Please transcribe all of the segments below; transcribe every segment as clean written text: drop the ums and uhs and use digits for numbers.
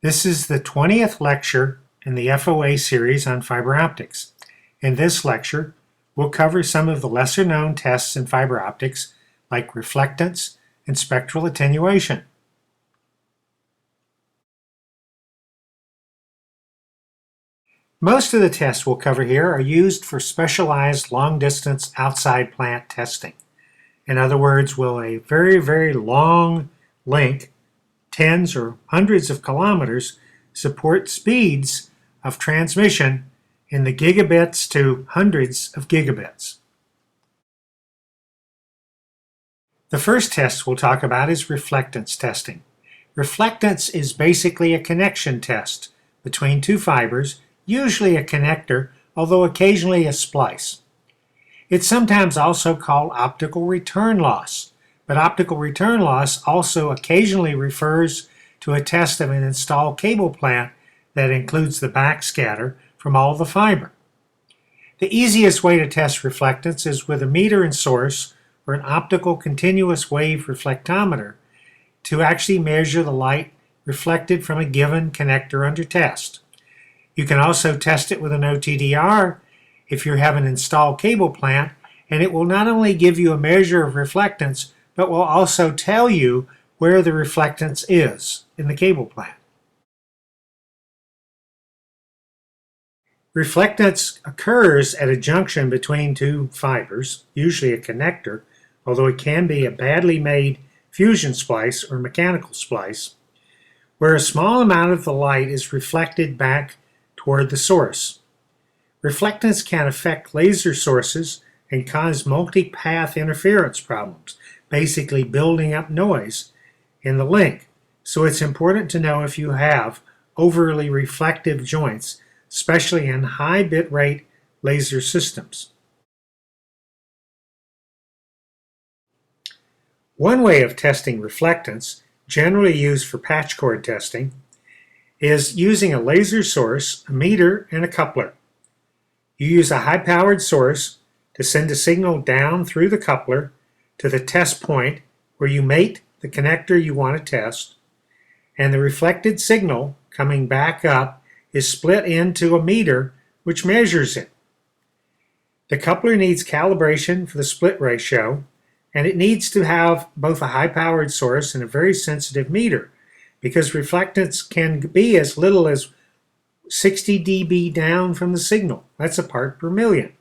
This is the 20th lecture in the FOA series on fiber optics. In this lecture, we'll cover some of the lesser-known tests in fiber optics like reflectance and spectral attenuation. Most of the tests we'll cover here are used for specialized long-distance outside plant testing. In other words, will a very long link, tens or hundreds of kilometers, support speeds of transmission in the gigabits to hundreds of gigabits. The first test we'll talk about is reflectance testing. Reflectance is basically a connection test between two fibers, usually a connector, although occasionally a splice. It's sometimes also called optical return loss, but optical return loss also occasionally refers to a test of an installed cable plant that includes the backscatter from all the fiber. The easiest way to test reflectance is with a meter and source or an optical continuous wave reflectometer to actually measure the light reflected from a given connector under test. You can also test it with an OTDR if you have an installed cable plant, and it will not only give you a measure of reflectance, but will also tell you where the reflectance is in the cable plant. Reflectance occurs at a junction between two fibers, usually a connector, although it can be a badly made fusion splice or mechanical splice, where a small amount of the light is reflected back toward the source. Reflectance can affect laser sources and cause multi-path interference problems, basically building up noise in the link. So it's important to know if you have overly reflective joints, especially in high bit rate laser systems. One way of testing reflectance, generally used for patch cord testing, is using a laser source, a meter, and a coupler. You use a high-powered source to send a signal down through the coupler to the test point where you mate the connector you want to test, and the reflected signal coming back up is split into a meter which measures it. The coupler needs calibration for the split ratio, and it needs to have both a high-powered source and a very sensitive meter, because reflectance can be as little as 60 dB down from the signal. That's a part per million.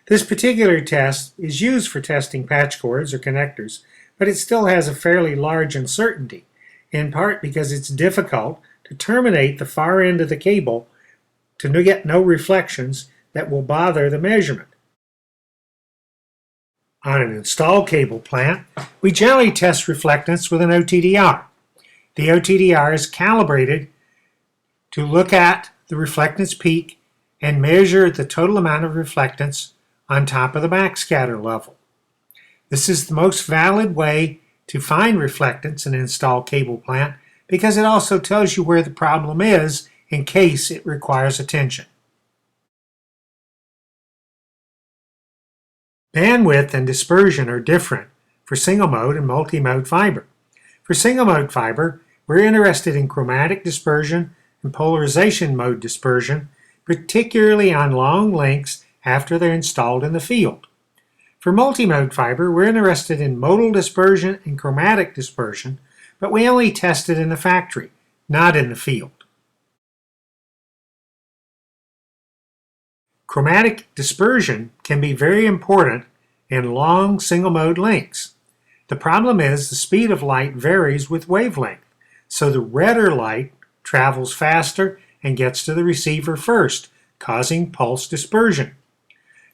This particular test is used for testing patch cords or connectors, but it still has a fairly large uncertainty, in part because it's difficult to terminate the far end of the cable to get no reflections that will bother the measurement. On an installed cable plant, we generally test reflectance with an OTDR. The OTDR is calibrated to look at the reflectance peak and measure the total amount of reflectance on top of the backscatter level. This is the most valid way to find reflectance in an installed cable plant because it also tells you where the problem is in case it requires attention. Bandwidth and dispersion are different for single-mode and multi-mode fiber. For single-mode fiber, we're interested in chromatic dispersion and polarization mode dispersion, particularly on long links after they're installed in the field. For multi-mode fiber, we're interested in modal dispersion and chromatic dispersion, but we only test it in the factory, not in the field. Chromatic dispersion can be very important in long single-mode links. The problem is the speed of light varies with wavelength, so the redder light travels faster and gets to the receiver first, causing pulse dispersion.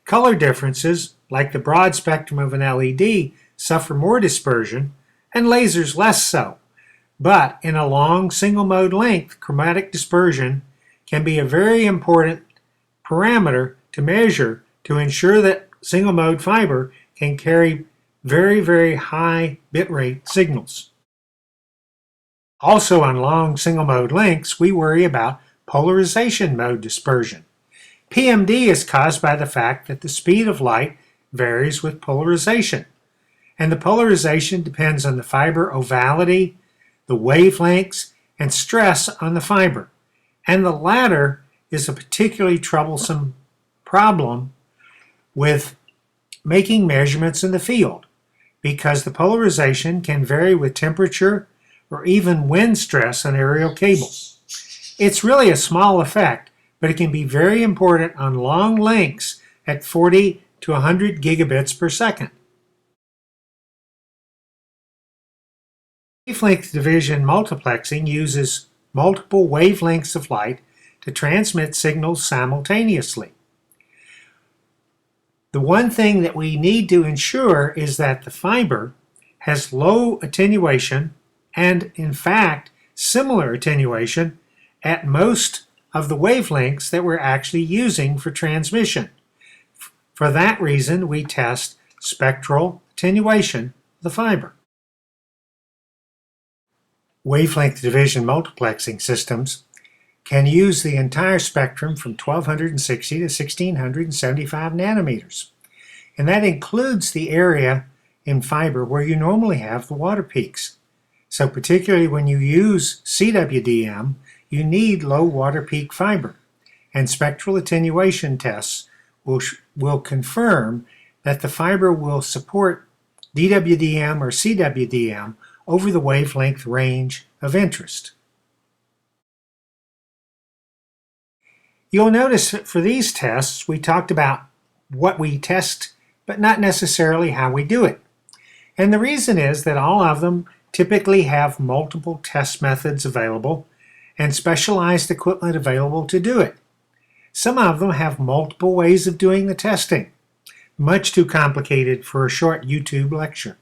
Color differences, like the broad spectrum of an LED, suffer more dispersion, and lasers less so. But in a long single-mode length, chromatic dispersion can be a very important parameter to measure to ensure that single-mode fiber can carry very high bitrate signals. Also on long single-mode links, we worry about polarization mode dispersion. PMD is caused by the fact that the speed of light varies with polarization, and the polarization depends on the fiber ovality, the wavelengths, and stress on the fiber. And the latter is a particularly troublesome problem with making measurements in the field, because the polarization can vary with temperature or even wind stress on aerial cables. It's really a small effect, but it can be very important on long lengths at 40 to 100 gigabits per second. Wavelength division multiplexing uses multiple wavelengths of light to transmit signals simultaneously. The one thing that we need to ensure is that the fiber has low attenuation and, in fact, similar attenuation at most of the wavelengths that we're actually using for transmission. For that reason, we test spectral attenuation of the fiber. Wavelength division multiplexing systems can use the entire spectrum from 1260 to 1675 nanometers. And that includes the area in fiber where you normally have the water peaks. So particularly when you use CWDM, you need low water peak fiber. And spectral attenuation tests will confirm that the fiber will support DWDM or CWDM over the wavelength range of interest. You'll notice that for these tests, we talked about what we test, but not necessarily how we do it. And the reason is that all of them typically have multiple test methods available and specialized equipment available to do it. Some of them have multiple ways of doing the testing, much too complicated for a short YouTube lecture.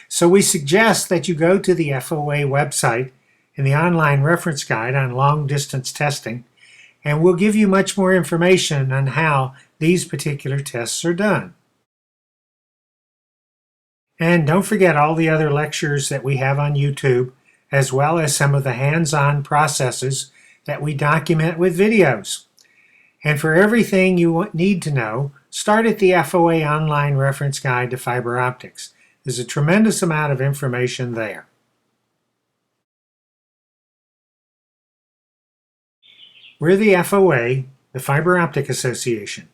So we suggest that you go to the FOA website in the online reference guide on long-distance testing, and we'll give you much more information on how these particular tests are done. And don't forget all the other lectures that we have on YouTube, as well as some of the hands-on processes that we document with videos. And for everything you need to know, start at the FOA online reference guide to fiber optics. There's a tremendous amount of information there. We're the FOA, the Fiber Optic Association,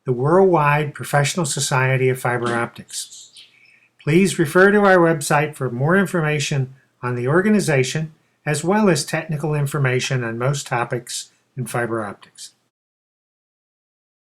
the worldwide professional society of fiber optics. Please refer to our website for more information on the organization, as well as technical information on most topics in fiber optics.